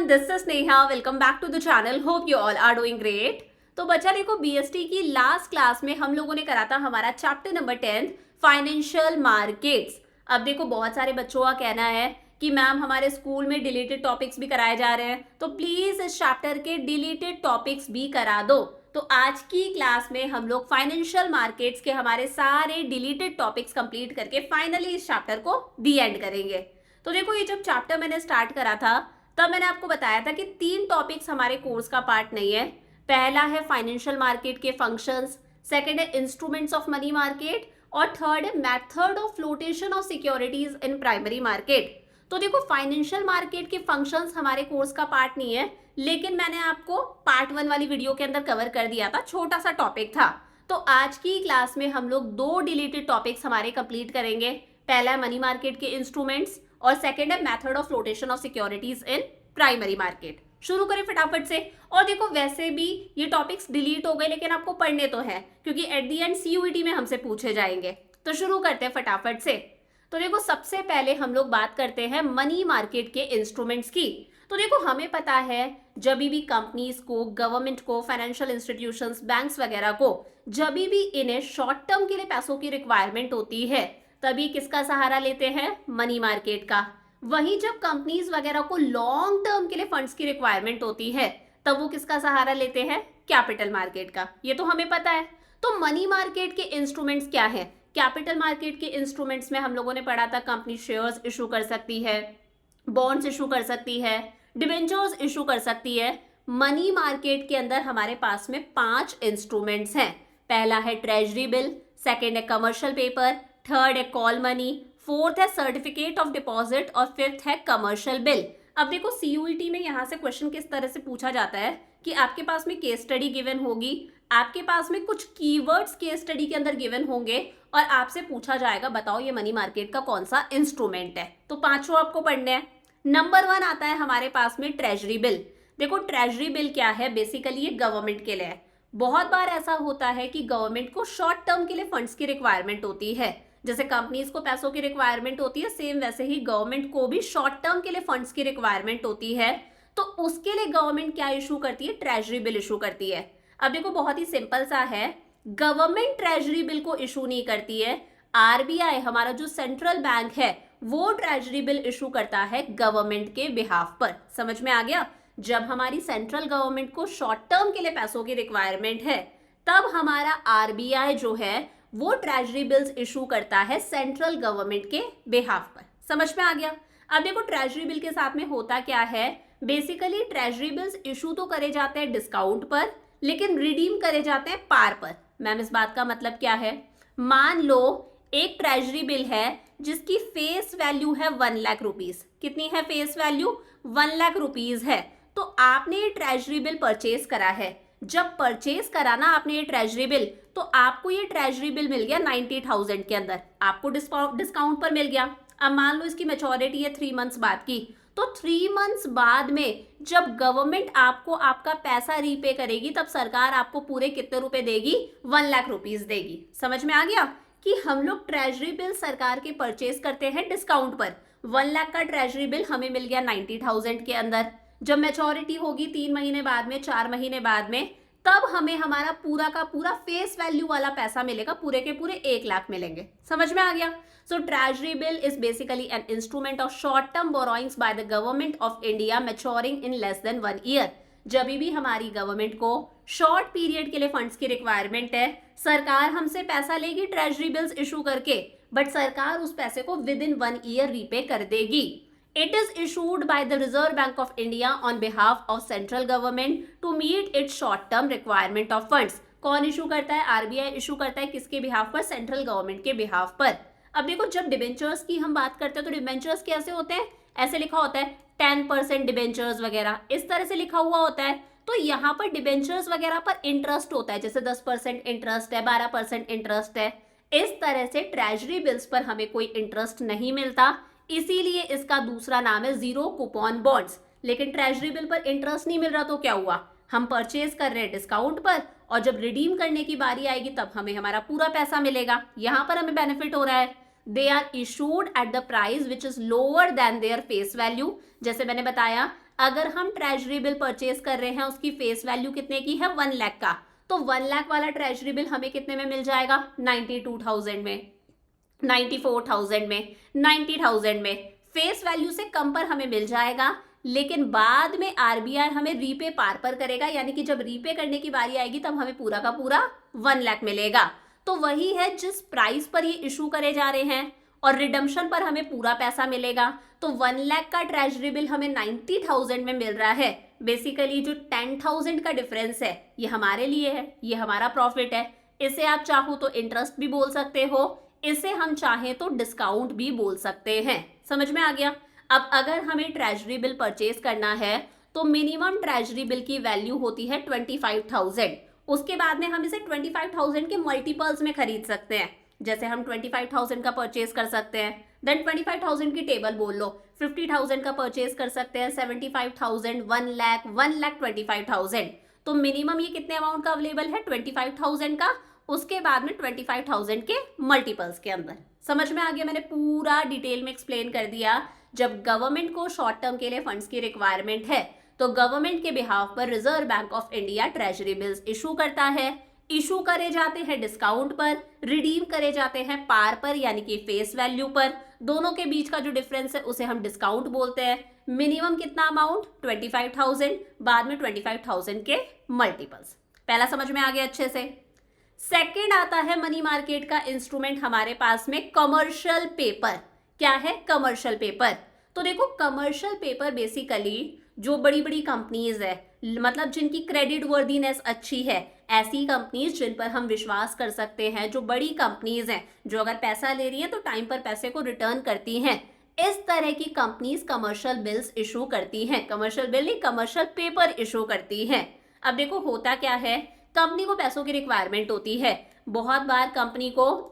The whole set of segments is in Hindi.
everyone, this is Neha. Welcome back to the channel. Hope you all are doing great. तो बच्चा देखो बीएसटी की लास्ट क्लास में हम लोगों ने करा था हमारा चैप्टर नंबर 10 फाइनेंशियल मार्केट्स। अब देखो बहुत सारे बच्चों का कहना है कि मैम हमारे स्कूल में डिलीटेड टॉपिक्स भी कराए जा रहे हैं, तो प्लीज इस चैप्टर के डिलीटेड टॉपिक्स भी करा दो। तो आज की क्लास में हम लोग फाइनेंशियल मार्केट्स के हमारे सारे डिलीटेड टॉपिक्स कंप्लीट करके फाइनली इस चैप्टर को दी एंड करेंगे। तो देखो ये जब चैप्टर मैंने स्टार्ट करा था तब मैंने आपको बताया था कि 3 टॉपिक्स हमारे कोर्स का पार्ट नहीं है। पहला है फाइनेंशियल मार्केट के फंक्शंस, सेकंड है इंस्ट्रूमेंट्स ऑफ मनी मार्केट और थर्ड है method of flotation of securities in primary market. तो देखो फाइनेंशियल मार्केट के फंक्शंस हमारे कोर्स का पार्ट नहीं है, लेकिन मैंने आपको पार्ट 1 वाली वीडियो के अंदर कवर कर दिया था, छोटा सा टॉपिक था। तो आज की क्लास में हम लोग 2 डिलीटेड टॉपिक्स हमारे कंप्लीट करेंगे। पहला है मनी मार्केट के इंस्ट्रूमेंट्स और सेकंड है method of flotation of securities in primary market. शुरू करें फटाफट से। और देखो वैसे भी ये टॉपिक्स डिलीट हो गए, लेकिन आपको पढ़ने तो है क्योंकि एट दी एंड सीयूईटी में हमसे पूछे जाएंगे। तो शुरू करते हैं फटाफट से। तो देखो सबसे पहले हम लोग बात करते हैं मनी मार्केट के इंस्ट्रूमेंट्स की। तो देखो हमें पता है जब भी कंपनीज को, गवर्नमेंट को, फाइनेंशियल इंस्टीट्यूशंस, बैंक्स वगैरह को जब भी इन्हें शॉर्ट टर्म के लिए पैसों की रिक्वायरमेंट होती है तभी किसका सहारा लेते हैं? मनी मार्केट का। वहीं जब कंपनीज वगैरह को लॉन्ग टर्म के लिए फंड्स की रिक्वायरमेंट होती है तब वो किसका सहारा लेते हैं? कैपिटल मार्केट का। ये तो हमें पता है। तो मनी मार्केट के इंस्ट्रूमेंट्स क्या है? कैपिटल मार्केट के इंस्ट्रूमेंट्स में हम लोगों ने पढ़ा था कंपनी शेयर्स इशू कर सकती है, बॉन्ड्स इशू कर सकती है, डिबेंचर्स इशू कर सकती है। मनी मार्केट के अंदर हमारे पास में 5 इंस्ट्रूमेंट्स हैं। पहला है ट्रेजरी बिल, सेकेंड है कमर्शियल पेपर, थर्ड है कॉल मनी, फोर्थ है सर्टिफिकेट ऑफ डिपॉजिट और फिफ्थ है कमर्शियल बिल। अब देखो सीयूईटी में यहाँ से क्वेश्चन किस तरह से पूछा जाता है कि आपके पास में केस स्टडी गिवन होगी, आपके पास में कुछ कीवर्ड्स केस स्टडी के अंदर गिवन होंगे और आपसे पूछा जाएगा बताओ ये मनी मार्केट का कौन सा इंस्ट्रूमेंट है। तो 5 आपको पढ़ने हैं। नंबर 1 आता है हमारे पास में ट्रेजरी बिल। देखो ट्रेजरी बिल क्या है? बेसिकली ये गवर्नमेंट के लिए है। बहुत बार ऐसा होता है कि गवर्नमेंट को शॉर्ट टर्म के लिए फंड्स की रिक्वायरमेंट होती है। जैसे कंपनीज को पैसों की रिक्वायरमेंट होती है, सेम वैसे ही गवर्नमेंट को भी शॉर्ट टर्म के लिए फंड्स की रिक्वायरमेंट होती है। तो उसके लिए गवर्नमेंट क्या इशू करती है? ट्रेजरी बिल इशू करती है। अब देखो बहुत ही सिंपल सा है, गवर्नमेंट ट्रेजरी बिल को इशू नहीं करती है, आरबीआई हमारा जो सेंट्रल बैंक है वो ट्रेजरी बिल इशू करता है गवर्नमेंट के बिहाफ पर। समझ में आ गया? जब हमारी सेंट्रल गवर्नमेंट को शॉर्ट टर्म के लिए पैसों की रिक्वायरमेंट है तब हमारा आरबीआई जो है वो ट्रेजरी बिल्स इशू करता है सेंट्रल गवर्नमेंट के बिहाफ पर। समझ में आ गया? अब देखो ट्रेजरी बिल के साथ में होता क्या है, बेसिकली ट्रेजरी बिल्स इशू तो करे जाते हैं डिस्काउंट पर, लेकिन रिडीम करे जाते हैं पार पर। मैम इस बात का मतलब क्या है? मान लो एक ट्रेजरी बिल है जिसकी फेस वैल्यू है 1 लाख रुपीज। कितनी है फेस वैल्यू? 1 लाख रुपीज है। तो आपने ये ट्रेजरी बिल परचेज करा है। जब परचेज करा ना आपने ये ट्रेजरी बिल, तो आपको ये ट्रेजरी बिल मिल गया 90,000 के अंदर, आपको डिस्काउंट पर मिल गया। अब मान लो इसकी मैच्योरिटी है 3 मंथ्स बाद की, तो 3 मंथ्स बाद में जब गवर्नमेंट आपको आपका पैसा रीपे करेगी तब सरकार आपको पूरे कितने रुपए देगी? 1 लाख रुपीज देगी। समझ में आ गया कि हम लोग ट्रेजरी बिल सरकार के परचेज करते हैं डिस्काउंट पर। 1 लाख का ट्रेजरी बिल हमें मिल गया 90,000 के अंदर। जब मैच्योरिटी होगी 3 महीने बाद में, 4 महीने बाद में, तब हमें हमारा पूरा का पूरा फेस वैल्यू वाला पैसा मिलेगा, पूरे के पूरे 1 लाख मिलेंगे। समझ में आ गया? सो treasury bill is basically an instrument of short term borrowings by the government of India maturing in less than 1 year. जब भी हमारी गवर्नमेंट को शॉर्ट पीरियड के लिए फंड्स की रिक्वायरमेंट है, सरकार हमसे पैसा लेगी ट्रेजरी बिल्स इशू करके, बट सरकार उस पैसे को विद इन 1 ईयर रीपे कर देगी। It is issued by the Reserve Bank of India on behalf of central government to meet its short-term requirement of funds. कौन इशू करता है? आरबीआई इशू करता है। किसके बिहाफ पर? सेंट्रल गवर्नमेंट के बिहाफ पर। अब देखो जब डिबेंचर्स की हम बात करते हैं तो डिबेंचर्स कैसे होते हैं? ऐसे लिखा होता है 10% डिबेंचर्स वगैरह, इस तरह से लिखा हुआ होता है। तो यहाँ पर डिबेंचर्स वगैरह पर इंटरेस्ट होता है, जैसे 10% इंटरेस्ट है, 12% इंटरेस्ट है। इस तरह से ट्रेजरी बिल्स पर हमें कोई इंटरेस्ट नहीं मिलता, इसीलिए इसका दूसरा नाम है जीरो कूपन बॉन्ड्स। लेकिन ट्रेजरी बिल पर इंटरेस्ट नहीं मिल रहा तो क्या हुआ? हम परचेज कर रहे हैं डिस्काउंट पर और जब रिडीम करने की बारी आएगी तब हमें हमारा पूरा पैसा मिलेगा। यहाँ पर हमें बेनिफिट हो रहा है। They are issued at the price which is lower than their face value. जैसे मैंने बताया, अगर हम ट्रेजरी बिल परचेज कर रहे हैं, उसकी फेस वैल्यू कितने की है, 1 लाख का, तो 1 लाख वाला ट्रेजरी बिल हमें कितने में मिल जाएगा, 92,000 में, 94,000 में, 90,000 में, फेस वैल्यू से कम पर हमें मिल जाएगा। लेकिन बाद में आरबीआई हमें रीपे पार पर करेगा, यानी कि जब रीपे करने की बारी आएगी तब हमें पूरा का पूरा 1 लाख मिलेगा। तो वही है जिस प्राइस पर ये इशू करे जा रहे हैं और रिडम्पशन पर हमें पूरा पैसा मिलेगा। तो 1 लाख का ट्रेजरी बिल हमें 90,000 में मिल रहा है। बेसिकली जो 10,000 का डिफरेंस है ये हमारे लिए है, ये हमारा प्रॉफिट है। इसे आप चाहो तो इंटरेस्ट भी बोल सकते हो, इसे हम चाहें तो डिस्काउंट भी बोल सकते हैं। समझ में आ गया। अब अगर हमें ट्रेजरी बिल परचेज करना है तो मिनिमम ट्रेजरी बिल की वैल्यू होती है 25,000। उसके बाद में हम इसे 25,000 के मल्टीपल्स में खरीद सकते हैं। जैसे हम 25,000 का परचेज कर सकते हैं, देन 25,000 की टेबल बोल लो, 50,000 का परचेज कर सकते हैं, 75,000, 1 लाख, 1,25,000। तो मिनिमम ये कितने अमाउंट का अवेलेबल है, 25,000 का, उसके बाद में 25,000 के मल्टीपल्स के अंदर। समझ में आ गया, मैंने पूरा डिटेल में एक्सप्लेन कर दिया। जब गवर्नमेंट को शॉर्ट टर्म के लिए फंड्स की रिक्वायरमेंट है तो गवर्नमेंट के बिहाफ पर reserve bank of India treasury bills issue करता है। इशू करे जाते हैं डिस्काउंट पर, रिडीम करे जाते हैं पार पर यानी कि फेस वैल्यू पर। दोनों के बीच का जो डिफरेंस है उसे हम डिस्काउंट बोलते हैं। मिनिमम कितना अमाउंट, 25,000, बाद में 25,000 के मल्टीपल्स। पहला समझ में आ गया अच्छे से। सेकेंड आता है मनी मार्केट का इंस्ट्रूमेंट हमारे पास में, कमर्शियल पेपर। क्या है, कमर्शियल पेपर। तो देखो कमर्शियल पेपर बेसिकली जो बड़ी बड़ी कंपनीज है, मतलब जिनकी क्रेडिट वर्दीनेस अच्छी है, ऐसी कंपनीज जिन पर हम विश्वास कर सकते हैं, जो बड़ी कंपनीज हैं, जो अगर पैसा ले रही है तो टाइम पर पैसे को रिटर्न करती हैं, इस तरह की कंपनीज कमर्शियल बिल्स इशू करती हैं। कमर्शियल बिल नहीं, कमर्शियल पेपर इशू करती हैं। अब देखो होता क्या है, कंपनी को पैसों की रिक्वायरमेंट होती है। बहुत बार कंपनी को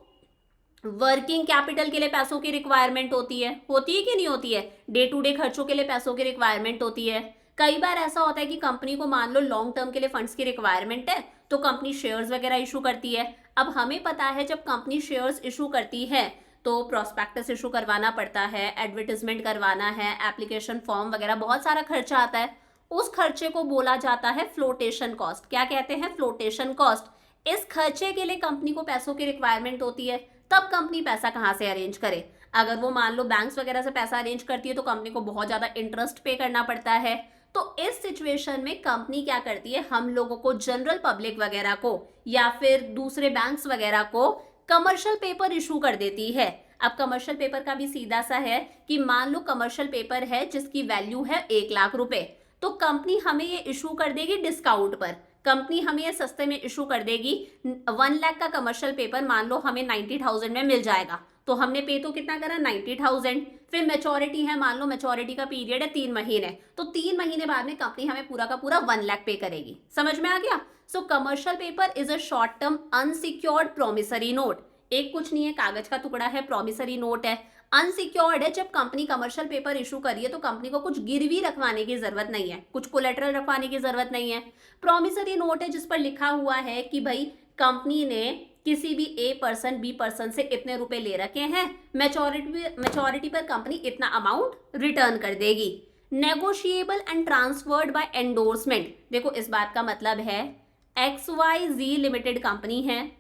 वर्किंग कैपिटल के लिए पैसों की रिक्वायरमेंट होती है कि नहीं होती है, डे टू डे खर्चों के लिए पैसों की रिक्वायरमेंट होती है। कई बार ऐसा होता है कि कंपनी को मान लो लॉन्ग टर्म के लिए फंड्स की रिक्वायरमेंट है तो कंपनी शेयर्स वगैरह इशू करती है। अब हमें पता है जब कंपनी शेयर्स इशू करती है तो प्रोस्पेक्टस इशू करवाना पड़ता है, एडवर्टीजमेंट करवाना है, एप्लीकेशन फॉर्म वगैरह, बहुत सारा खर्चा आता है। उस खर्चे को बोला जाता है फ्लोटेशन कॉस्ट। क्या कहते हैं, फ्लोटेशन कॉस्ट। इस खर्चे के लिए कंपनी को पैसों की रिक्वायरमेंट होती है, तब कंपनी पैसा कहाँ से अरेंज करे। अगर वो मान लो बैंक्स वगैरह से पैसा अरेंज करती है तो कंपनी को बहुत ज्यादा इंटरेस्ट पे करना पड़ता है। तो इस सिचुएशन में कंपनी क्या करती है, हम लोगों को, जनरल पब्लिक वगैरह को या फिर दूसरे बैंक्स वगैरह को कमर्शियल पेपर इशू कर देती है। अब कमर्शियल पेपर का भी सीधा सा है कि मान लो कमर्शियल पेपर है जिसकी वैल्यू है 1 लाख रुपए, तो कंपनी हमें ये इशू कर देगी डिस्काउंट पर। कंपनी हमें ये सस्ते में इशू कर देगी। 1 लाख का कमर्शियल पेपर मान लो हमें 90,000 में मिल जाएगा, तो हमने पे तो कितना करा, 90,000। फिर मेचोरिटी है, मान लो मेचोरिटी का पीरियड है 3 महीने, तो 3 महीने बाद में कंपनी हमें पूरा का पूरा 1 लाख पे करेगी। समझ में आ गया। सो commercial paper is a short term unsecured promissory note. एक कुछ नहीं है, कागज का टुकड़ा है, प्रोमिसरी नोट है, अनसिक्योर्ड है। जब कंपनी कमर्शियल पेपर इशू करिए तो कंपनी को कुछ गिरवी रखवाने की जरूरत नहीं है, कुछ कोलेटरल रखवाने की जरूरत नहीं है। प्रोमिसरी नोट है जिस पर लिखा हुआ है कि भाई कंपनी ने किसी भी ए पर्सन बी पर्सन से इतने रुपए ले रखे हैं, मैच्योरिटी पर कंपनी इतना अमाउंट रिटर्न कर देगी। Negotiable and transferred by endorsement. देखो इस बात का मतलब है XYZ लिमिटेड कंपनी है,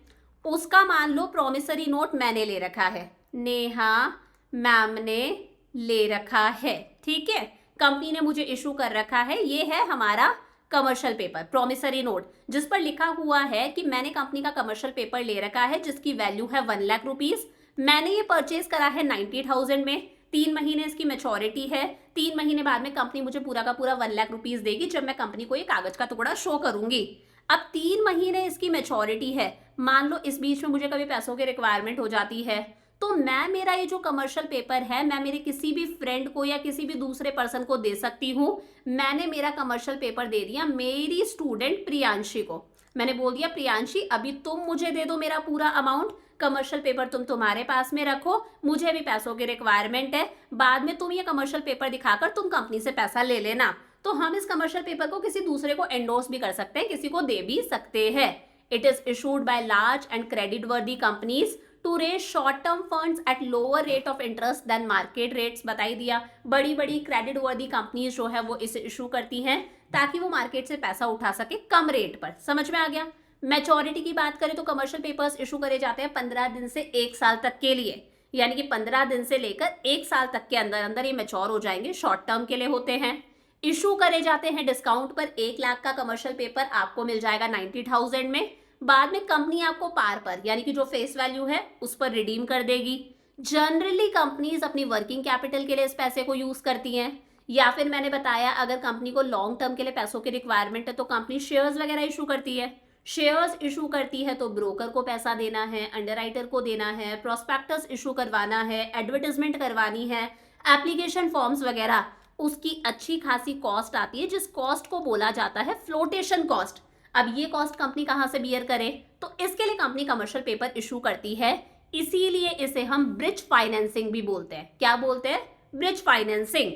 उसका मान लो प्रोमिसरी नोट मैंने ले रखा है, नेहा मैम ने ले रखा है, ठीक है, कंपनी ने मुझे इशू कर रखा है। ये है हमारा कमर्शियल पेपर, प्रोमिसरी नोट, जिस पर लिखा हुआ है कि मैंने कंपनी का कमर्शियल पेपर ले रखा है जिसकी वैल्यू है 1 लाख रुपीस। मैंने ये परचेज करा है 90,000 में, 3 महीने इसकी मैच्योरिटी है, 3 महीने बाद में कंपनी मुझे पूरा का पूरा 1 लाख रुपीस देगी जब मैं कंपनी को ये कागज का टुकड़ा शो करूंगी। अब 3 महीने इसकी मैच्योरिटी है, मान लो इस बीच में मुझे कभी पैसों की रिक्वायरमेंट हो जाती है, तो मैं मेरा ये जो कमर्शियल पेपर है मैं मेरे किसी भी फ्रेंड को या किसी भी दूसरे पर्सन को दे सकती हूँ। मैंने मेरा कमर्शियल पेपर दे दिया मेरी स्टूडेंट प्रियांशी को, मैंने बोल दिया प्रियांशी अभी तुम मुझे दे दो मेरा पूरा अमाउंट, कमर्शियल पेपर तुम तुम्हारे पास में रखो, मुझे भी पैसों की रिक्वायरमेंट है, बाद में तुम ये कमर्शियल पेपर दिखाकर तुम कंपनी से पैसा ले लेना। तो हम इस कमर्शियल पेपर को किसी दूसरे को एंडोर्स भी कर सकते हैं, किसी को दे भी सकते हैं। It is issued by large and credit worthy companies to raise short term funds at lower rate of interest than market rates, बता ही दिया। बड़ी बड़ी क्रेडिट वर्दी कंपनीज जो है वो इसे इशू करती हैं ताकि वो मार्केट से पैसा उठा सके कम रेट पर। समझ में आ गया। मैच्योरिटी की बात करें तो कमर्शियल पेपर्स इशू करे जाते हैं 15 दिन से 1 साल तक के लिए, यानी कि 15 दिन से लेकर 1 साल तक के अंदर अंदर ये मैच्योर हो जाएंगे, शॉर्ट टर्म के लिए होते हैं। इशू करे जाते हैं डिस्काउंट पर। 1 लाख का कमर्शियल पेपर आपको मिल जाएगा 90,000 में। बाद में कंपनी आपको पार पर यानी कि जो फेस वैल्यू है उस पर रिडीम कर देगी। जनरली कंपनीज अपनी वर्किंग कैपिटल के लिए इस पैसे को यूज करती हैं, या फिर मैंने बताया अगर कंपनी को लॉन्ग टर्म के लिए पैसों की रिक्वायरमेंट है तो कंपनी शेयर्स वगैरह इशू करती है। शेयर्स इशू करती है तो ब्रोकर को पैसा देना है, अंडरराइटर को देना है, प्रोस्पेक्टस इशू करवाना है, एडवर्टाइजमेंट करवानी है, एप्लीकेशन फॉर्म्स वगैरह, उसकी अच्छी खासी कॉस्ट आती है जिस कॉस्ट को बोला जाता है फ्लोटेशन कॉस्ट। अब ये कॉस्ट कंपनी कहां से बियर करे, तो इसके लिए कंपनी कमर्शियल पेपर इशू करती है, इसीलिए इसे हम ब्रिज फाइनेंसिंग भी बोलते हैं। क्या बोलते हैं? Bridge financing.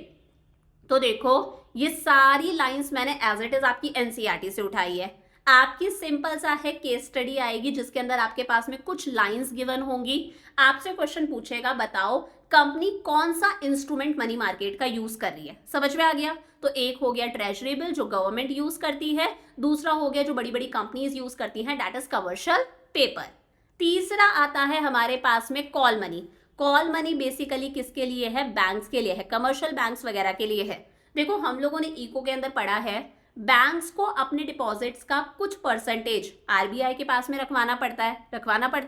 तो देखो ये सारी लाइंस मैंने एज इट इज आपकी एनसीईआरटी से उठाई है। आपकी सिंपल सा है केस स्टडी आएगी जिसके अंदर आपके पास में कुछ लाइंस गिवन होंगी। आपसे क्वेश्चन पूछेगा बताओ कंपनी कौन सा इंस्ट्रूमेंट मनी मार्केट का यूज कर रही है। समझ में आ गया। तो एक हो गया ट्रेजरी बिल जो गवर्नमेंट यूज करती है, दूसरा हो गया जो बड़ी बड़ी कंपनीज यूज करती हैं दैट इज कमर्शियल पेपर। तीसरा आता है हमारे पास में call money. Call money basically किसके लिए है? बैंक्स के लिए है, कमर्शियल बैंक्स वगैरह के लिए है। देखो हम लोगों ने इको के अंदर पढ़ा है बैंक्स को अपने डिपॉजिट्स का कुछ परसेंटेज आरबीआई के पास में रखवाना पड़ता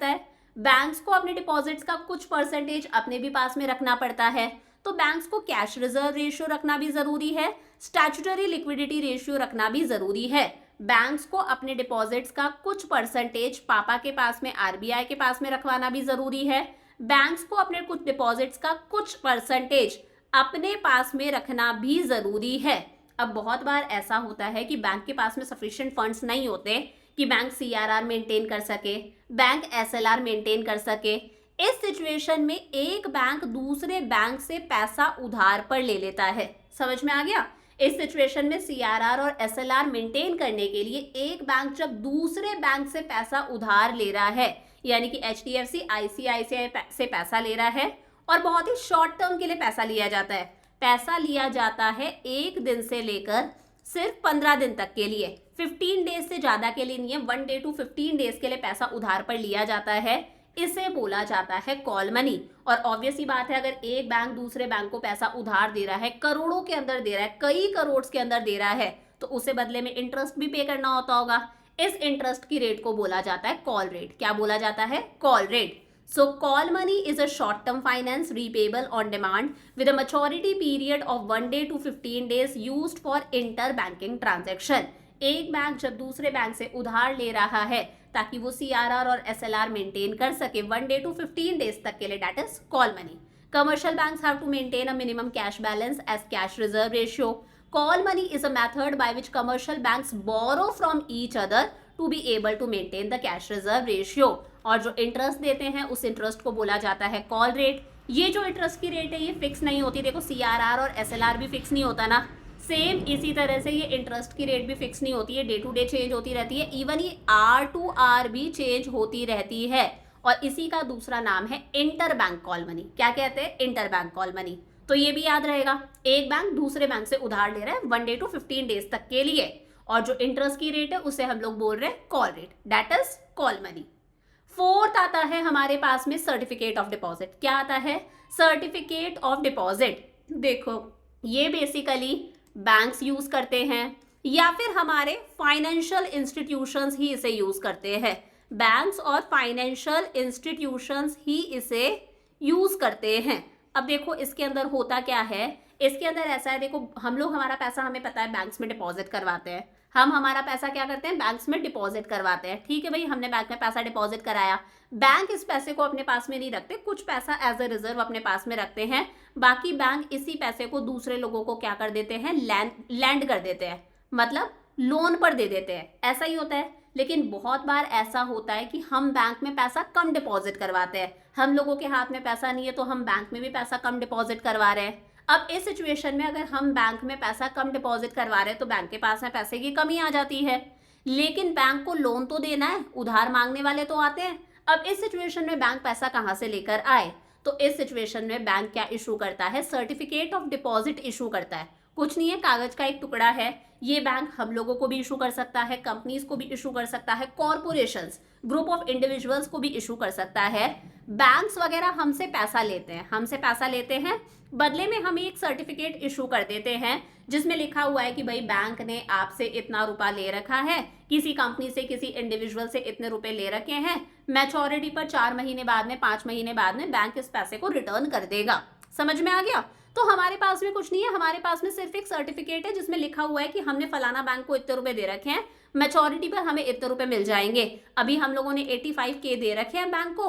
है। बैंक्स को अपने डिपॉजिट्स का कुछ परसेंटेज अपने भी पास में रखना पड़ता है। तो बैंक्स को कैश रिजर्व रेशियो रखना भी जरूरी है, स्टैट्यूटरी लिक्विडिटी रेशियो रखना भी जरूरी है। बैंक्स को अपने डिपॉजिट्स का कुछ परसेंटेज पापा के पास में, आरबीआई के पास में रखवाना भी जरूरी है। बैंक्स को अपने कुछ डिपॉजिट्स का कुछ परसेंटेज अपने पास में रखना भी जरूरी है। अब बहुत बार ऐसा होता है कि बैंक के पास में सफिशिएंट फंड्स नहीं होते कि बैंक सीआरआर मेंटेन कर सके, बैंक एसएलआर मेंटेन कर सके। इस सिचुएशन में एक बैंक दूसरे बैंक से पैसा उधार पर ले लेता है। समझ में आ गया। इस सिचुएशन में सीआरआर और एसएलआर मेंटेन करने के लिए एक बैंक जब दूसरे बैंक से पैसा उधार ले रहा है, यानी कि एचडीएफसी आईसीआईसीआई से पैसा ले रहा है और बहुत ही शॉर्ट टर्म के लिए पैसा लिया जाता है। पैसा लिया जाता है 1 दिन से लेकर सिर्फ 15 दिन तक के लिए, 15 डेज से ज्यादा के लिए नहीं है। 1 डे टू 15 डेज के लिए पैसा उधार पर लिया जाता है, इसे बोला जाता है कॉल मनी। और ऑब्वियस ही बात है अगर एक बैंक दूसरे बैंक को पैसा उधार दे रहा है, करोड़ों के अंदर दे रहा है, कई करोड़ के अंदर दे रहा है, तो उसे बदले में इंटरेस्ट भी पे करना होता होगा। इस इंटरेस्ट की रेट को बोला जाता है कॉल रेट। क्या बोला जाता है? Call rate. So call money is a short-term finance repayable on demand with a maturity period of 1 day to 15 days used for interbanking transaction. एक बैंक जब दूसरे बैंक से उधार ले रहा है ताकि वो सीआरआर और एसएलआर मेंटेन कर सके 1 day to 15 days तक के लिए, that is call money. Commercial banks have to maintain a minimum cash balance as cash reserve ratio. Call money is a method by which commercial banks borrow from each other to be able to maintain the cash reserve ratio. और जो इंटरेस्ट देते हैं उस इंटरेस्ट को बोला जाता है कॉल रेट। ये जो इंटरेस्ट की रेट है ये फिक्स नहीं होती। देखो सीआरआर और एसएलआर भी फिक्स नहीं होता ना, सेम इसी तरह से ये इंटरेस्ट की रेट भी फिक्स नहीं होती है, डे टू डे चेंज होती रहती है। इवन ये आर टू आर भी चेंज होती रहती है और इसी का दूसरा नाम है इंटर बैंक कॉल मनी। क्या कहते हैं? Inter bank call money. तो ये भी याद रहेगा, एक बैंक दूसरे बैंक से उधार ले रहा है 1 डे टू 15 डेज तक के लिए और जो इंटरेस्ट की रेट है उसे हम लोग बोल रहे हैं call rate, that is call money. Fourth आता है हमारे पास में सर्टिफिकेट ऑफ डिपॉजिट। क्या आता है? Certificate of deposit. देखो ये बेसिकली बैंक्स यूज करते हैं या फिर हमारे फाइनेंशियल इंस्टीट्यूशंस ही इसे यूज करते हैं। बैंक्स और फाइनेंशियल इंस्टीट्यूशंस ही इसे यूज करते हैं। अब देखो इसके अंदर होता क्या है, इसके अंदर ऐसा है, देखो हम लोग हमारा पैसा हमें पता है बैंक्स में डिपॉजिट करवाते हैं। हम हमारा पैसा क्या करते हैं? बैंक्स में डिपॉजिट करवाते हैं। ठीक है भाई, हमने बैंक में पैसा डिपॉजिट कराया, बैंक इस पैसे को अपने पास में नहीं रखते, कुछ पैसा एज ए रिजर्व अपने पास में रखते हैं, बाकी बैंक इसी पैसे को दूसरे लोगों को क्या कर देते हैं? लैंड कर देते हैं, मतलब लोन पर दे देते हैं। ऐसा ही होता है। लेकिन बहुत बार ऐसा होता है कि हम बैंक में पैसा कम डिपॉजिट करवाते हैं, हम लोगों के हाथ में पैसा नहीं है तो हम बैंक में भी पैसा कम डिपॉजिट करवा रहे हैं। अब इस सिचुएशन में अगर हम बैंक में पैसा कम डिपॉजिट करवा रहे हैं तो बैंक के पास में पैसे की कमी आ जाती है। लेकिन बैंक को लोन तो देना है, उधार मांगने वाले तो आते हैं। अब इस सिचुएशन में बैंक पैसा कहाँ से लेकर आए? तो इस सिचुएशन में बैंक क्या इशू करता है? सर्टिफिकेट ऑफ डिपॉजिट इशू करता है। कुछ नहीं है, कागज का एक टुकड़ा है। ये बैंक हम लोगों को भी इशू कर सकता है, कंपनीज को भी इशू कर सकता है, कॉर्पोरेशंस, ग्रुप ऑफ इंडिविजुअल्स को भी इशू कर सकता है। बैंक्स वगैरह हमसे पैसा लेते हैं, बदले में हमें एक सर्टिफिकेट इशू कर देते हैं जिसमें लिखा हुआ है कि भाई बैंक ने आपसे इतना रुपया ले रखा है, किसी कंपनी से, किसी इंडिविजुअल से इतने रुपए ले रखे हैं, मैच्योरिटी पर 4 महीने बाद में, 5 महीने बाद में बैंक इस पैसे को रिटर्न कर देगा। समझ में आ गया? तो हमारे पास में कुछ नहीं है, हमारे पास में सिर्फ एक सर्टिफिकेट है जिसमें लिखा हुआ है कि हमने फलाना बैंक को इतने रुपए दे रखे हैं, मैच्योरिटी पर हमें इतने रुपए मिल जाएंगे। अभी हम लोगों ने 85K दे रखे हैं बैंक को,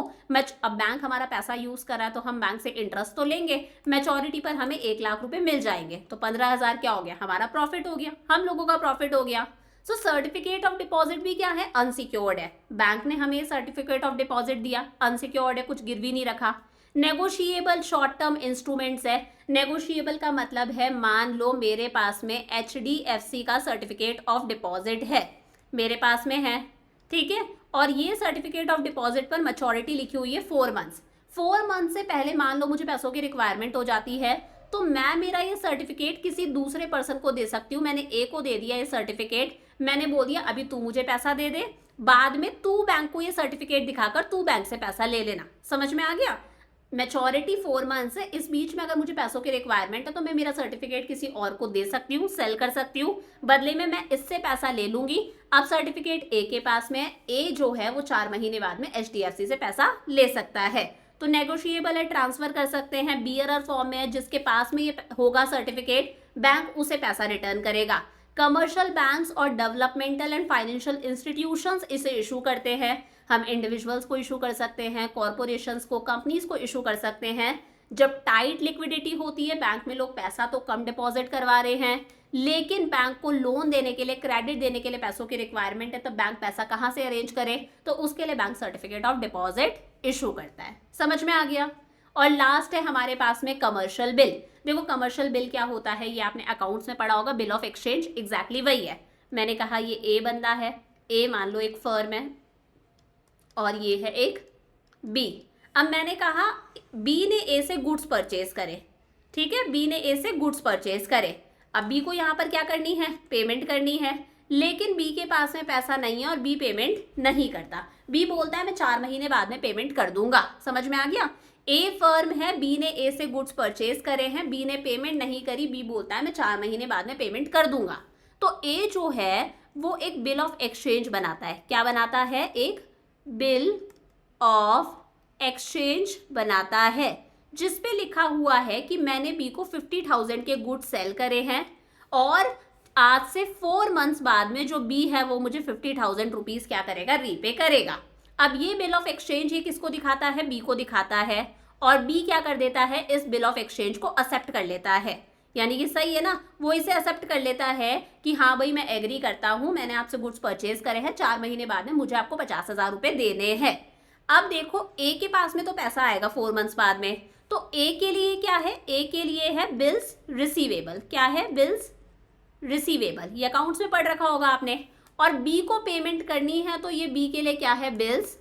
अब बैंक हमारा पैसा यूज कर रहा है तो हम बैंक से इंटरेस्ट तो लेंगे, मैच्योरिटी पर हमें 1 लाख रुपए मिल जाएंगे, तो 15,000 क्या हो गया? हमारा प्रॉफिट हो गया, हम लोगों का प्रॉफिट हो गया। सो सर्टिफिकेट ऑफ डिपॉजिट भी क्या है? अनसिक्योर्ड है। बैंक ने हमें सर्टिफिकेट ऑफ डिपॉजिट दिया, अनसिक्योर्ड है, कुछ गिरवी नहीं रखा। नेगोशिएबल शॉर्ट टर्म इंस्ट्रूमेंट्स है। नेगोशिएबल का मतलब है, मान लो मेरे पास में HDFC का सर्टिफिकेट ऑफ डिपॉजिट है, मेरे पास में है, ठीक है, और ये सर्टिफिकेट ऑफ डिपॉजिट पर मैच्योरिटी लिखी हुई है 4 मंथ्स। 4 मंथ से पहले मान लो मुझे पैसों की रिक्वायरमेंट हो जाती है, तो मैं मेरा ये सर्टिफिकेट किसी दूसरे पर्सन को दे सकती हूँ। मैंने A को दे दिया ये सर्टिफिकेट, मैंने बोल दिया अभी तू मुझे पैसा दे दे, बाद में तू बैंक को ये सर्टिफिकेट दिखाकर तू बैंक से पैसा ले लेना। समझ में आ गया? मैच्योरिटी 4 मंथ्स है, इस बीच में अगर मुझे पैसों की रिक्वायरमेंट है तो मैं मेरा सर्टिफिकेट किसी और को दे सकती हूँ, सेल कर सकती हूँ, बदले में मैं इससे पैसा ले लूंगी। अब सर्टिफिकेट A के पास में है, A जो है वो 4 महीने बाद में HDFC से पैसा ले सकता है, तो नेगोशिएबल है, ट्रांसफर कर सकते हैं। बियरर फॉर्म में है, जिसके पास में ये होगा सर्टिफिकेट, बैंक उसे पैसा रिटर्न करेगा। कमर्शियल बैंक्स और डेवलपमेंटल एंड फाइनेंशियल इंस्टीट्यूशंस इसे इशू करते हैं। हम इंडिविजुअल्स को इशू कर सकते हैं, कॉर्पोरेशंस को, कंपनीज को इशू कर सकते हैं। जब टाइट लिक्विडिटी होती है, बैंक में लोग पैसा तो कम डिपॉजिट करवा रहे हैं, लेकिन बैंक को लोन देने के लिए, क्रेडिट देने के लिए पैसों की रिक्वायरमेंट है, तब बैंक पैसा कहाँ से अरेंज करे? तो उसके लिए bank certificate of deposit issue करता है। समझ में आ गया? और लास्ट है हमारे पास में कमर्शियल बिल। देखो कमर्शियल बिल क्या होता है, ये आपने अकाउंट्स में पढ़ा होगा, बिल ऑफ एक्सचेंज, एग्जैक्टली वही है। मैंने कहा ये A बंदा है, A मान लो एक फर्म है, और ये है एक B। अब मैंने कहा B ने A से गुड्स परचेज करे, ठीक है, B ने A से गुड्स परचेज करे। अब B को यहाँ पर क्या करनी है? पेमेंट करनी है, लेकिन B के पास में पैसा नहीं है और B पेमेंट नहीं करता। B बोलता है मैं 4 महीने बाद में पेमेंट कर दूंगा। समझ में आ गया? A फर्म है, B ने A से गुड्स परचेज करे हैं, B ने पेमेंट नहीं करी, B बोलता है मैं 4 महीने बाद में पेमेंट कर दूंगा। तो A जो है वो एक बिल ऑफ एक्सचेंज बनाता है। क्या बनाता है? एक बिल ऑफ एक्सचेंज बनाता है, जिस पे लिखा हुआ है कि मैंने B को 50,000 के गुड्स सेल करे हैं, और आज से 4 मंथ्स बाद में जो B है वो मुझे 50,000 रुपीज क्या करेगा? रीपे करेगा। अब ये बिल ऑफ एक्सचेंज ये किसको दिखाता है? B को दिखाता है, और B क्या कर देता है? इस बिल ऑफ एक्सचेंज को एक्सेप्ट कर लेता है। यानी कि सही है ना, वो इसे एक्सेप्ट कर लेता है कि हाँ भाई मैं एग्री करता हूँ, मैंने आपसे गुड्स परचेज करे हैं, 4 महीने बाद में मुझे आपको 50,000 रुपए देने हैं। अब देखो A के पास में तो पैसा आएगा 4 मंथ्स बाद में, तो A के लिए क्या है? A के लिए है बिल्स रिसीवेबल। क्या है? बिल्स रिसीवेबल, ये अकाउंट्स में पढ़ रखा होगा आपने। और B को पेमेंट करनी है, तो ये B के लिए क्या है? Bills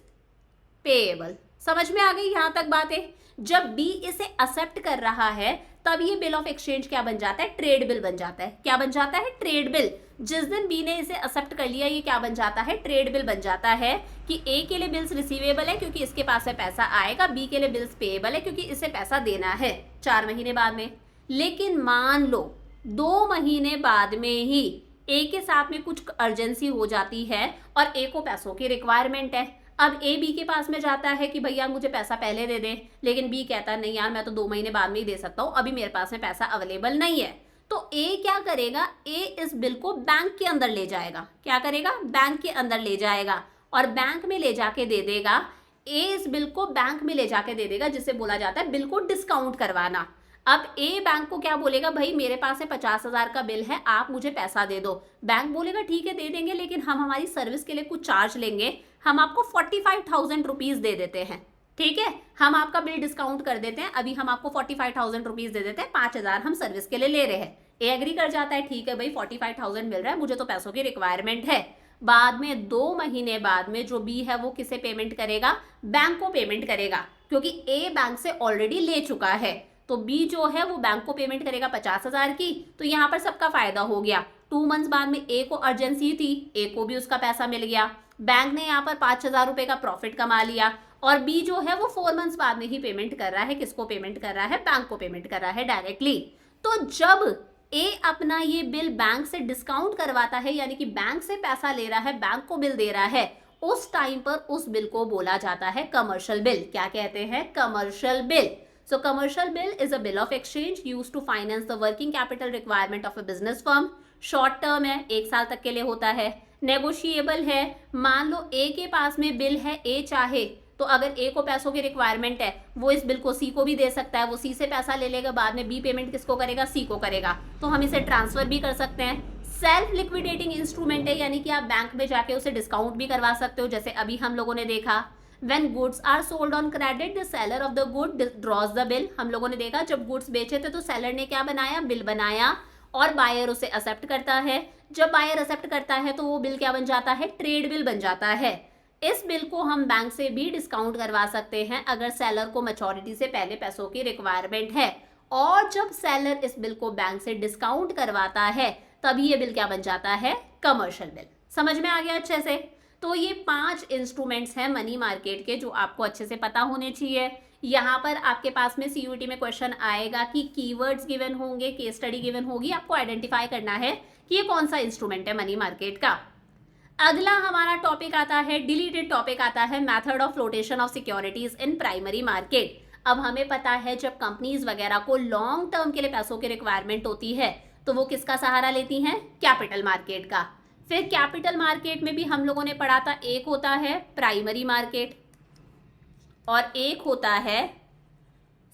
payable. समझ में आ गई यहाँ तक बातें? जब B इसे एक्सेप्ट कर रहा है, तब ये बिल ऑफ एक्सचेंज क्या बन जाता है? ट्रेड बिल बन जाता है। क्या बन जाता है? Trade bill. जिस दिन B ने इसे एक्सेप्ट कर लिया, ये क्या बन जाता है? ट्रेड बिल बन जाता है कि A के लिए बिल्स रिसीवेबल है क्योंकि इसके पास से पैसा आएगा, B के लिए बिल्स पेएबल है क्योंकि इसे पैसा देना है 4 महीने बाद में। लेकिन मान लो 2 महीने बाद में ही A के साथ में कुछ अर्जेंसी हो जाती है और A को पैसों की रिक्वायरमेंट है। अब A B के पास में जाता है कि भैया मुझे पैसा पहले दे दे, लेकिन B कहता है नहीं यार मैं तो 2 महीने बाद में ही दे सकता हूँ, अभी मेरे पास में पैसा अवेलेबल नहीं है। तो A क्या करेगा? A इस बिल को बैंक के अंदर ले जाएगा। क्या करेगा? बैंक के अंदर ले जाएगा, और बैंक में ले जाके दे देगा। A इस बिल को बैंक में ले जाके दे देगा, जिसे बोला जाता है बिल को डिस्काउंट करवाना। अब A बैंक को क्या बोलेगा? भाई मेरे पास है 50,000 का बिल है, आप मुझे पैसा दे दो। बैंक बोलेगा ठीक है दे देंगे, लेकिन हम हमारी सर्विस के लिए कुछ चार्ज लेंगे, हम आपको 45,000 रुपीज दे देते हैं। ठीक है, हम आपका बिल डिस्काउंट कर देते हैं, अभी हम आपको 45,000 रुपीज दे देते हैं, 5,000 हम सर्विस के लिए ले रहे हैं। ए एग्री कर जाता है, ठीक है भाई 45,000 मिल रहा है, मुझे तो पैसों की रिक्वायरमेंट है। बाद में 2 महीने बाद में जो बी है वो किसे पेमेंट करेगा, बैंक को पेमेंट करेगा, क्योंकि ए बैंक से ऑलरेडी ले चुका है। तो बी जो है वो बैंक को पेमेंट करेगा 50,000 की। तो यहाँ पर सबका फायदा हो गया। 2 मंथ्स बाद में ए को अर्जेंसी थी, ए को भी उसका पैसा मिल गया, बैंक ने यहाँ पर 5,000 रुपए का प्रॉफिट कमा लिया। और बी जो है वो 4 मंथ्स बाद में ही पेमेंट कर रहा है। किसको पेमेंट कर रहा है, बैंक को पेमेंट कर रहा है डायरेक्टली। तो जब ए अपना ये बिल बैंक से डिस्काउंट करवाता है, यानी कि बैंक से पैसा ले रहा है, बैंक को बिल दे रहा है, उस टाइम पर उस बिल को बोला जाता है कमर्शियल बिल। क्या कहते हैं, commercial bill. So commercial bill is a bill of exchange used to finance the working capital requirement of a business firm. Short term है, 1 साल तक के लिए होता है। नेगोशिएबल है, मान लो ए के पास में बिल है, ए चाहे तो अगर ए को पैसों की रिक्वायरमेंट है वो इस बिल को सी को भी दे सकता है, वो सी से पैसा ले लेगा, बाद में बी पेमेंट किसको करेगा, सी को करेगा। तो हम इसे ट्रांसफर भी कर सकते हैं। सेल्फ लिक्विडेटिंग इंस्ट्रूमेंट है, यानी कि आप बैंक में जाके उसे डिस्काउंट भी करवा सकते हो, जैसे अभी हम लोगों ने देखा। When goods are sold on credit, the seller of the good draws the bill. हम लोगों ने देखा जब गुड्स बेचे थे तो सेलर ने क्या बनाया, बिल बनाया, और बायर उसे एक्सेप्ट करता है। जब बायर एक्सेप्ट करता है तो वो बिल क्या बन जाता है, ट्रेड बिल बन जाता है। इस बिल को हम बैंक से भी डिस्काउंट करवा सकते हैं अगर सेलर को मैच्योरिटी से पहले पैसों की रिक्वायरमेंट है। और जब सेलर इस बिल को बैंक से डिस्काउंट करवाता है तभी ये बिल क्या बन जाता है, कमर्शियल बिल। समझ में आ गया अच्छे से। तो ये 5 इंस्ट्रूमेंट्स हैं मनी मार्केट के जो आपको अच्छे से पता होने चाहिए। यहाँ पर आपके पास में सीयूईटी में क्वेश्चन आएगा कि कीवर्ड्स गिवन होंगे, केस स्टडी गिवन होगी, आपको आइडेंटिफाई करना है कि ये कौन सा इंस्ट्रूमेंट है मनी मार्केट का। अगला हमारा टॉपिक आता है, डिलीटेड टॉपिक आता है, method of flotation of securities in primary market. अब हमें पता है जब कंपनीज वगैरह को लॉन्ग टर्म के लिए पैसों की रिक्वायरमेंट होती है तो वो किसका सहारा लेती हैं, कैपिटल मार्केट का। फिर कैपिटल मार्केट में भी हम लोगों ने पढ़ा था, एक होता है प्राइमरी मार्केट और एक होता है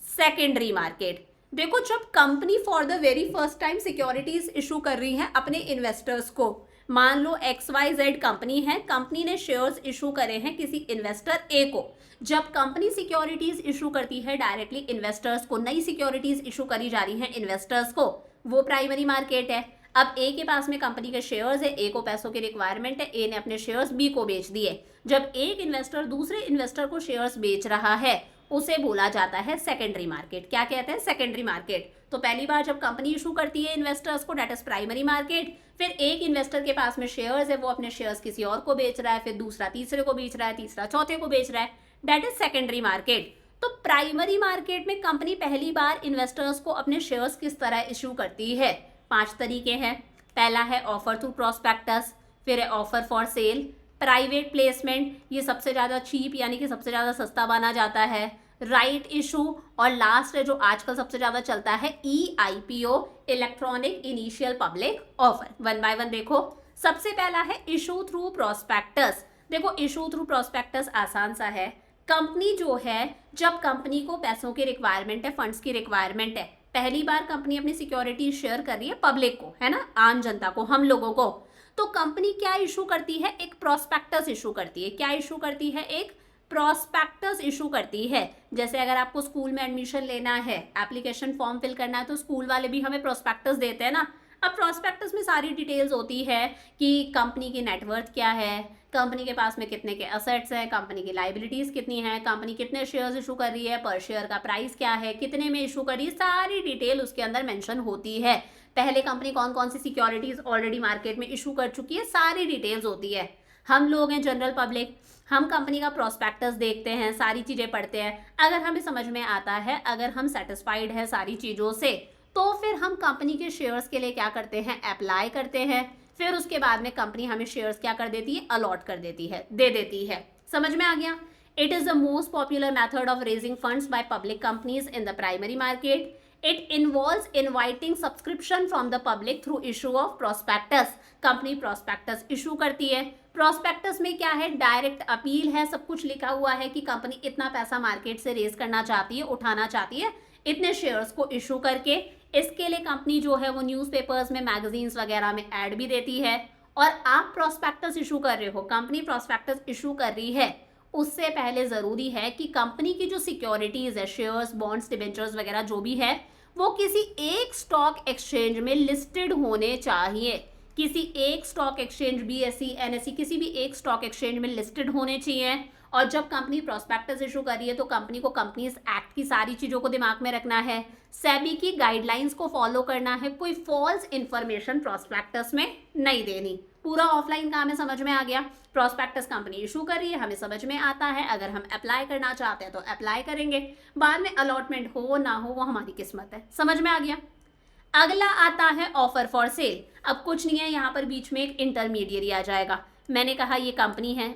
सेकेंडरी मार्केट। देखो जब company for the very first time securities issue कर रही है अपने इन्वेस्टर्स को, मान लो XYZ कंपनी है, कंपनी ने शेयर्स इशू करे हैं किसी इन्वेस्टर ए को। जब कंपनी सिक्योरिटीज इशू करती है डायरेक्टली इन्वेस्टर्स को, नई सिक्योरिटीज इशू करी जा रही हैं इन्वेस्टर्स को, वो प्राइमरी मार्केट है। अब ए के पास में कंपनी के शेयर्स है, ए को पैसों की रिक्वायरमेंट है, ए ने अपने शेयर्स बी को बेच दिए। जब एक इन्वेस्टर दूसरे इन्वेस्टर को शेयर्स बेच रहा है उसे बोला जाता है सेकेंडरी मार्केट। क्या कहते हैं, सेकेंडरी मार्केट। तो पहली बार जब कंपनी इशू करती है इन्वेस्टर्स को, डेट इज प्राइमरी मार्केट। फिर एक इन्वेस्टर के पास में शेयर्स है, वो अपने शेयर्स किसी और को बेच रहा है, फिर दूसरा तीसरे को बेच रहा है, तीसरा चौथे को बेच रहा है, डेट इज सेकेंडरी मार्केट। तो प्राइमरी मार्केट में कंपनी पहली बार इन्वेस्टर्स को अपने शेयर्स किस तरह इशू करती है, 5 तरीके हैं। पहला है ऑफर थ्रू प्रोस्पेक्टस, फिर है offer for sale, private placement, ये सबसे ज़्यादा चीप यानी कि सबसे ज़्यादा सस्ता माना जाता है, राइट इशू, और लास्ट है जो आजकल सबसे ज़्यादा चलता है EIPO, electronic initial public offer. 1 by 1 देखो। सबसे पहला है इशू थ्रू प्रोस्पेक्टस। देखो इशू थ्रू प्रोस्पेक्टस आसान सा है। कंपनी जो है, जब कंपनी को पैसों की रिक्वायरमेंट है, फंड्स की रिक्वायरमेंट है, पहली बार कंपनी अपनी सिक्योरिटी शेयर कर रही है पब्लिक को, है ना, आम जनता को, हम लोगों को, तो कंपनी क्या इशू करती है, एक प्रोस्पेक्टस इशू करती है। क्या इशू करती है, एक प्रोस्पेक्टस इशू करती है। जैसे अगर आपको स्कूल में एडमिशन लेना है, एप्लीकेशन फॉर्म फिल करना है, तो स्कूल वाले भी हमें प्रोस्पेक्टस देते हैं ना। अब प्रोस्पेक्टस में सारी डिटेल्स होती है कि कंपनी की नेटवर्थ क्या है, कंपनी के पास में कितने के असेट्स हैं, कंपनी की लाइबिलिटीज कितनी है, कंपनी कितने शेयर्स इशू कर रही है, पर शेयर का प्राइस क्या है, कितने में इशू कर रही है, सारी डिटेल उसके अंदर मेंशन होती है। पहले कंपनी कौन कौन सी सिक्योरिटीज ऑलरेडी मार्केट में इशू कर चुकी है, सारी डिटेल्स होती है। हम लोग हैं जनरल पब्लिक, हम कंपनी का प्रोस्पेक्टस देखते हैं, सारी चीज़ें पढ़ते हैं। अगर हमें समझ में आता है, अगर हम सेटिस्फाइड है सारी चीज़ों से, तो फिर हम कंपनी के शेयर्स के लिए क्या करते हैं, अप्लाई करते हैं। फिर उसके बाद में कंपनी हमें शेयर्स क्या कर देती है, अलॉट कर देती है, दे देती है। समझ में आ गया। It is the most popular method of raising funds by public companies in the primary market. It involves inviting subscription from the public through issue of prospectus. Company prospectus issue करती है। prospectus में क्या है, डायरेक्ट अपील है, सब कुछ लिखा हुआ है कि कंपनी इतना पैसा मार्केट से रेज करना चाहती है, उठाना चाहती है, इतने शेयर्स को इशू करके। इसके लिए कंपनी जो है वो न्यूज़पेपर्स में, मैगजीन्स वगैरह में ऐड भी देती है। और आप प्रोस्पेक्टस इशू कर रहे हो, कंपनी प्रोस्पेक्टस इशू कर रही है, उससे पहले ज़रूरी है कि कंपनी की जो सिक्योरिटीज़ है, शेयर्स, बॉन्ड्स, डिबेंचर्स वगैरह जो भी है, वो किसी एक स्टॉक एक्सचेंज में लिस्टेड होने चाहिए। किसी एक स्टॉक एक्सचेंज, बीएसई, एनएसई, किसी भी एक स्टॉक एक्सचेंज में लिस्टेड होने चाहिए। और जब कंपनी प्रोस्पेक्टस इशू कर रही है तो कंपनी को कंपनीज एक्ट की सारी चीज़ों को दिमाग में रखना है, सेबी की गाइडलाइंस को फॉलो करना है, कोई फॉल्स इन्फॉर्मेशन प्रोस्पेक्टस में नहीं देनी। पूरा ऑफलाइन काम है, समझ में आ गया। प्रोस्पेक्टस कंपनी इशू कर रही है, हमें समझ में आता है, अगर हम अप्लाई करना चाहते हैं तो अप्लाई करेंगे, बाद में अलॉटमेंट हो ना हो वो हमारी किस्मत है। समझ में आ गया। अगला आता है ऑफर फॉर सेल। अब कुछ नहीं है, यहाँ पर बीच में एक इंटरमीडिएरी आ जाएगा। मैंने कहा ये कंपनी है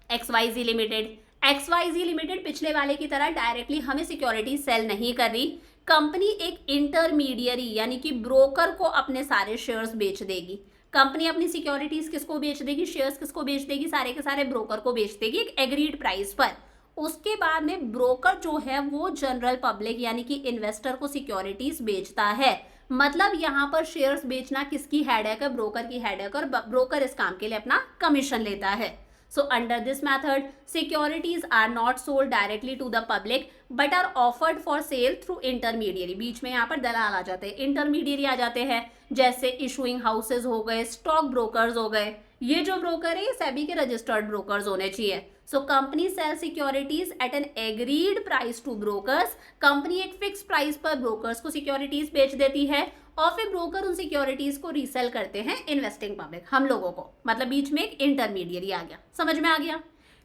XYZ लिमिटेड। XYZ लिमिटेड पिछले वाले की तरह डायरेक्टली हमें सिक्योरिटी सेल नहीं कर रही। कंपनी एक इंटरमीडिएरी यानी कि ब्रोकर को अपने सारे शेयर्स बेच देगी। कंपनी अपनी सिक्योरिटीज किसको बेच देगी, शेयर्स किसको बेच देगी, सारे के सारे ब्रोकर को बेच देगी एक एग्रीड प्राइस पर। उसके बाद में ब्रोकर जो है वो जनरल पब्लिक यानी कि इन्वेस्टर को सिक्योरिटीज बेचता है। मतलब यहाँ पर शेयर्स बेचना किसकी हेडेक है, ब्रोकर की हेडेक, और ब्रोकर इस काम के लिए अपना कमीशन लेता है। So under this method, securities are not sold directly to the public but are offered for sale through intermediary। बीच में यहाँ पर दलाल आ जाते हैं, इंटरमीडिएरी आ जाते हैं, जैसे इशूइंग हाउसेज हो गए, स्टॉक ब्रोकर्स हो गए। ये जो ब्रोकर है ये सेबी के रजिस्टर्ड ब्रोकर्स होने चाहिए। So company sell securities at an agreed price to brokers. Company एक फिक्स प्राइस पर ब्रोकर्स को सिक्योरिटीज बेच देती है और फिर ब्रोकर उन सिक्योरिटीज को रीसेल करते हैं इन्वेस्टिंग पब्लिक, हम लोगों को। मतलब बीच में एक इंटरमीडिएरी आ गया। समझ में आ गया।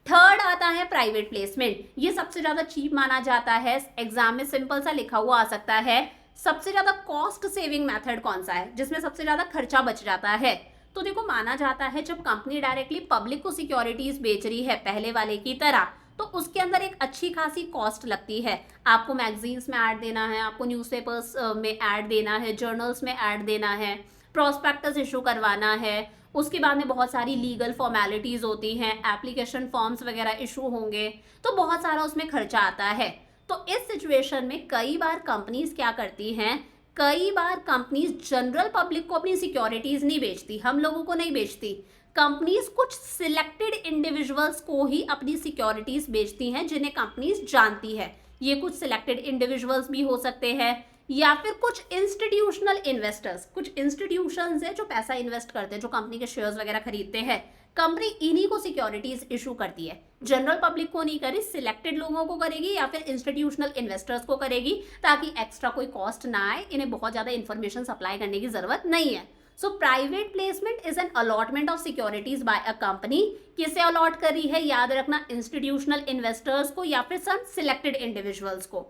थर्ड आता है प्राइवेट प्लेसमेंट। ये सबसे ज्यादा चीप माना जाता है। एग्जाम में सिंपल सा लिखा हुआ आ सकता है। सबसे ज्यादा कॉस्ट सेविंग मेथड कौन सा है, जिसमें सबसे ज्यादा खर्चा बच जाता है? तो देखो, माना जाता है जब कंपनी डायरेक्टली पब्लिक को सिक्योरिटीज बेच रही है पहले वाले की तरह, तो उसके अंदर एक अच्छी खासी कॉस्ट लगती है। आपको मैगजीन्स में ऐड देना है, आपको न्यूज़पेपर्स में ऐड देना है, जर्नल्स में ऐड देना है, प्रोस्पेक्टस इशू करवाना है, उसके बाद में बहुत सारी लीगल फॉर्मेलिटीज़ होती हैं, एप्लीकेशन फॉर्म्स वगैरह इशू होंगे, तो बहुत सारा उसमें खर्चा आता है। तो इस सिचुएशन में कई बार कंपनीज क्या करती हैं, कई बार कंपनीज जनरल पब्लिक को अपनी सिक्योरिटीज नहीं बेचती, हम लोगों को नहीं बेचती। कंपनीज कुछ सिलेक्टेड इंडिविजुअल्स को ही अपनी सिक्योरिटीज बेचती हैं जिन्हें कंपनीज जानती है। ये कुछ सिलेक्टेड इंडिविजुअल्स भी हो सकते हैं या फिर कुछ इंस्टीट्यूशनल इन्वेस्टर्स। कुछ इंस्टीट्यूशंस है जो पैसा इन्वेस्ट करते हैं, जो कंपनी के शेयर्स वगैरह खरीदते हैं। कंपनी इन्हीं को सिक्योरिटीज इशू करती है, जनरल पब्लिक को नहीं करी, सिलेक्टेड लोगों को करेगी या फिर इंस्टीट्यूशनल इन्वेस्टर्स को करेगी, ताकि एक्स्ट्रा कोई कॉस्ट ना आए, इन्हें बहुत ज्यादा इंफॉर्मेशन सप्लाई करने की जरूरत नहीं है। So private placement is an allotment of securities by a company. किसे अलॉट कर रही है, याद रखना, इंस्टीट्यूशनल इन्वेस्टर्स को या फिर सम सिलेक्टेड इंडिविजुअल्स को।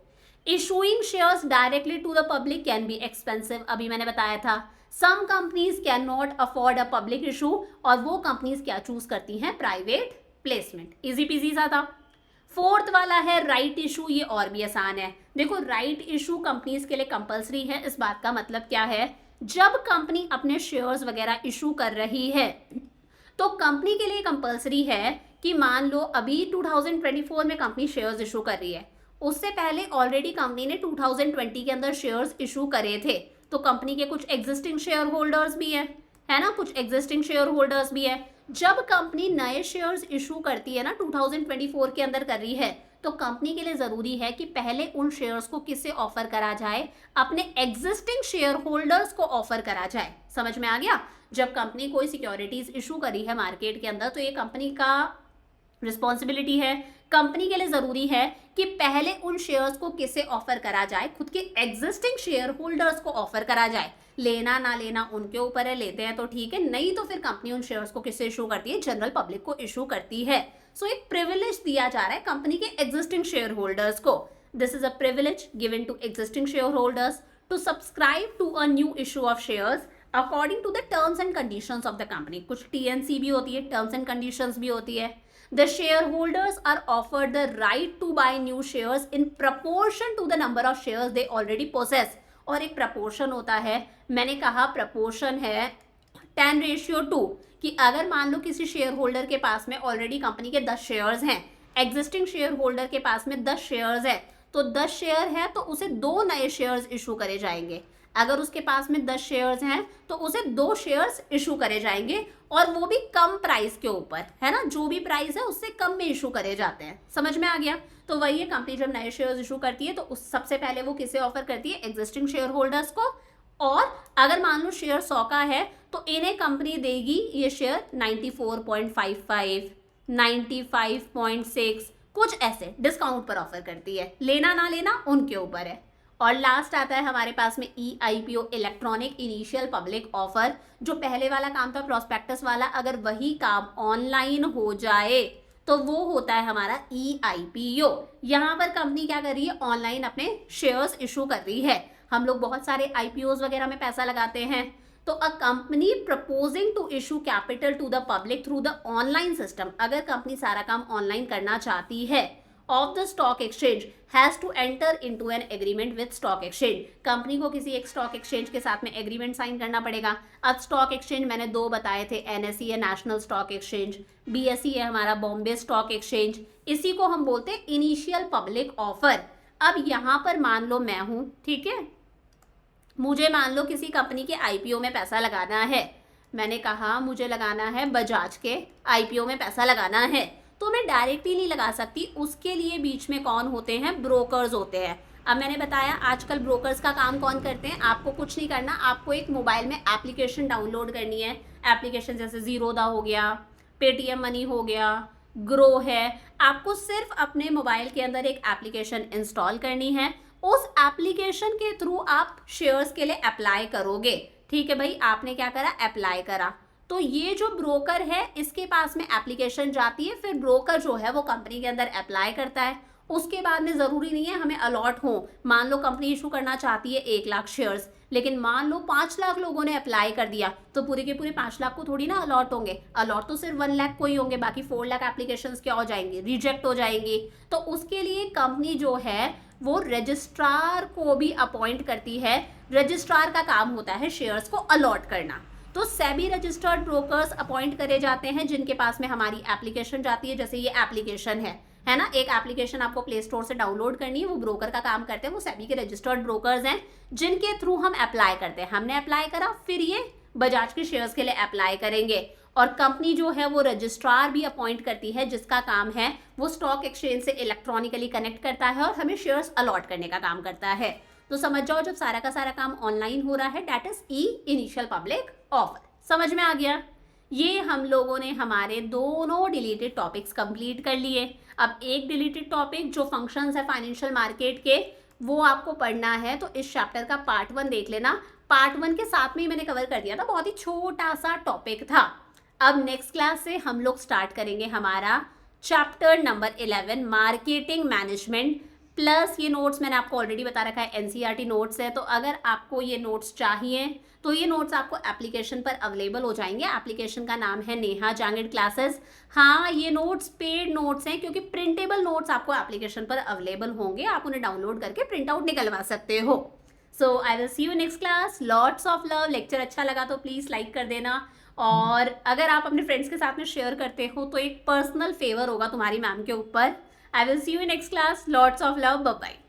Issuing shares directly to the public can be expensive, अभी मैंने बताया था। Some companies can not afford a public issue, और वो कंपनीज क्या चूज करती हैं, प्राइवेट प्लेसमेंट। इजी पीजी सा था। फोर्थ वाला है राइट इशू। ये और भी आसान है। देखो, राइट इशू कंपनीज के लिए कंपलसरी है। इस बात का मतलब क्या है, जब कंपनी अपने शेयर्स वगैरह इशू कर रही है तो कंपनी के लिए कंपलसरी है कि मान लो अभी 2024 में कंपनी शेयर्स इशू कर रही है, उससे पहले ऑलरेडी कंपनी ने 2020 के अंदर शेयर्स इशू करे थे, तो कंपनी के कुछ एग्जिस्टिंग शेयर होल्डर्स भी है ना, कुछ एग्जिस्टिंग शेयर होल्डर्स भी है। जब कंपनी नए शेयर्स इशू करती है ना, 2024 के अंदर कर रही है, तो कंपनी के लिए जरूरी है कि पहले उन शेयर्स को किससे ऑफर करा जाए, अपने एग्जिस्टिंग शेयर होल्डर्स को ऑफर करा जाए। समझ में आ गया। जब कंपनी कोई सिक्योरिटीज इशू करी है मार्केट के अंदर, तो ये कंपनी का रिस्पॉन्सिबिलिटी है। कंपनी के लिए जरूरी है कि पहले उन शेयर्स को किसे ऑफर करा जाए, खुद के एग्जिस्टिंग शेयर होल्डर्स को ऑफर करा जाए। लेना ना लेना उनके ऊपर है, लेते हैं तो ठीक है, नहीं तो फिर कंपनी उन शेयर्स को किससे इशू करती है, जनरल पब्लिक को इशू करती है। सो एक प्रिविलेज दिया जा रहा है कंपनी के एग्जिस्टिंग शेयर होल्डर्स को। This is a privilege given to existing share holders to subscribe to a new issue of shares according to the terms and conditions of the company. कुछ TNC भी होती है, टर्म्स एंड कंडीशंस भी होती है। The shareholders are offered the right to buy new shares in proportion to the number of shares they already possess। और एक प्रपोर्शन होता है, मैंने कहा प्रपोर्शन है 10:2, कि अगर मान लो किसी शेयर होल्डर के पास में ऑलरेडी कंपनी के 10 शेयर्स हैं, एग्जिस्टिंग शेयर होल्डर के पास में 10 शेयर्स है, तो 10 शेयर है तो उसे 2 नए शेयर्स इशू करे जाएंगे। अगर उसके पास में 10 शेयर्स हैं तो उसे 2 शेयर्स इशू करे जाएंगे, और वो भी कम प्राइस के ऊपर, है ना, जो भी प्राइस है उससे कम में इशू करे जाते हैं। समझ में आ गया। तो वही है, कंपनी जब नए शेयर्स इशू करती है तो उस सबसे पहले वो किसे ऑफर करती है, एग्जिस्टिंग शेयर होल्डर्स को, और अगर मान लो शेयर 100 का है तो इन्हें कंपनी देगी ये शेयर 94.55, 95.6, कुछ ऐसे डिस्काउंट पर ऑफर करती है। लेना ना लेना उनके ऊपर है। और लास्ट आता है हमारे पास में EIPO, electronic initial public offer. जो पहले वाला काम था प्रोस्पेक्टस वाला, अगर वही काम ऑनलाइन हो जाए तो वो होता है हमारा EIPO। यहाँ पर कंपनी क्या कर रही है, ऑनलाइन अपने शेयर्स इशू कर रही है। हम लोग बहुत सारे IPOs वगैरह में पैसा लगाते हैं, तो a company proposing to issue capital to the public through the online system, अगर कंपनी सारा काम ऑनलाइन करना चाहती है, of the stock exchange has to enter into an agreement with stock exchange. Company को किसी एक स्टॉक एक्सचेंज के साथ में एग्रीमेंट साइन करना पड़ेगा। अब स्टॉक एक्सचेंज मैंने 2 बताए थे, NSE है नेशनल स्टॉक एक्सचेंज, BSE है हमारा बॉम्बे स्टॉक एक्सचेंज। इसी को हम बोलते हैं इनिशियल पब्लिक ऑफर। अब यहाँ पर मान लो मैं हूँ, ठीक है, मुझे मान लो किसी कंपनी के IPO में पैसा लगाना है। मैंने कहा मुझे लगाना है बजाज के IPO में पैसा लगाना है, तो मैं डायरेक्टली नहीं लगा सकती, उसके लिए बीच में कौन होते हैं, ब्रोकर्स होते हैं। अब मैंने बताया आजकल ब्रोकर्स का काम कौन करते हैं, आपको कुछ नहीं करना, आपको एक मोबाइल में एप्लीकेशन डाउनलोड करनी है। एप्लीकेशन जैसे ज़ीरोदा हो गया, पेटीएम मनी हो गया, ग्रो है। आपको सिर्फ अपने मोबाइल के अंदर एक एप्लीकेशन इंस्टॉल करनी है, उस एप्लीकेशन के थ्रू आप शेयर्स के लिए अप्लाई करोगे। ठीक है भाई, आपने क्या करा, अप्लाई करा, तो ये जो ब्रोकर है इसके पास में एप्लीकेशन जाती है, फिर ब्रोकर जो है वो कंपनी के अंदर अप्लाई करता है। उसके बाद में ज़रूरी नहीं है हमें अलॉट हो। मान लो कंपनी इशू करना चाहती है 1 लाख शेयर्स, लेकिन मान लो 5 लाख लोगों ने अप्लाई कर दिया, तो पूरे के पूरे 5 लाख को थोड़ी ना अलॉट होंगे। अलॉट तो सिर्फ 1 लाख को ही होंगे, बाकी 4 लाख एप्लीकेशंस क्या हो जाएंगी, रिजेक्ट हो जाएंगी। तो उसके लिए कंपनी जो है वो रजिस्ट्रार को भी अपॉइंट करती है। रजिस्ट्रार का काम होता है शेयर्स को अलॉट करना। तो सेबी रजिस्टर्ड ब्रोकर्स अपॉइंट करे जाते हैं जिनके पास में हमारी एप्लीकेशन जाती है। जैसे ये एप्लीकेशन है ना, एक एप्लीकेशन आपको प्ले स्टोर से डाउनलोड करनी है, वो ब्रोकर का काम करते हैं, वो सेबी के रजिस्टर्ड ब्रोकर्स हैं जिनके थ्रू हम अप्लाई करते हैं। हमने अप्लाई करा, फिर ये बजाज के शेयर्स के लिए अप्लाई करेंगे। और कंपनी जो है वो रजिस्ट्रार भी अपॉइंट करती है जिसका काम है वो स्टॉक एक्सचेंज से इलेक्ट्रॉनिकली कनेक्ट करता है और हमें शेयर्स अलॉट करने का काम करता है। तो समझ जाओ, जब सारा का सारा काम ऑनलाइन हो रहा है, that is initial public offer. समझ में आ गया? ये हम लोगों ने हमारे दोनों डिलीटेड टॉपिक्स कंप्लीट कर लिए। अब एक डिलीटेड टॉपिक जो फंक्शंस है फाइनेंशियल मार्केट के, वो आपको पढ़ना है, तो इस चैप्टर का पार्ट 1 देख लेना। पार्ट 1 के साथ में ही मैंने कवर कर दिया था, बहुत ही छोटा सा टॉपिक था। अब नेक्स्ट क्लास से हम लोग स्टार्ट करेंगे हमारा chapter number 11 marketing management. Plus ये नोट्स मैंने आपको ऑलरेडी बता रखा है, NCERT नोट्स है, तो अगर आपको ये नोट्स चाहिए तो ये नोट्स आपको एप्लीकेशन पर अवेलेबल हो जाएंगे। एप्लीकेशन का नाम है नेहा जांगिड क्लासेस। हाँ, ये नोट्स पेड नोट्स हैं क्योंकि प्रिंटेबल नोट्स आपको एप्लीकेशन पर अवेलेबल होंगे, आप उन्हें डाउनलोड करके प्रिंट आउट निकलवा सकते हो। So I will see you next class. Lots of love. Lecture अच्छा लगा तो प्लीज़ लाइक कर देना, और अगर आप अपने फ्रेंड्स के साथ में शेयर करते हो तो एक पर्सनल फेवर होगा तुम्हारी मैम के ऊपर। I will see you next class. Lots of love. Bye bye.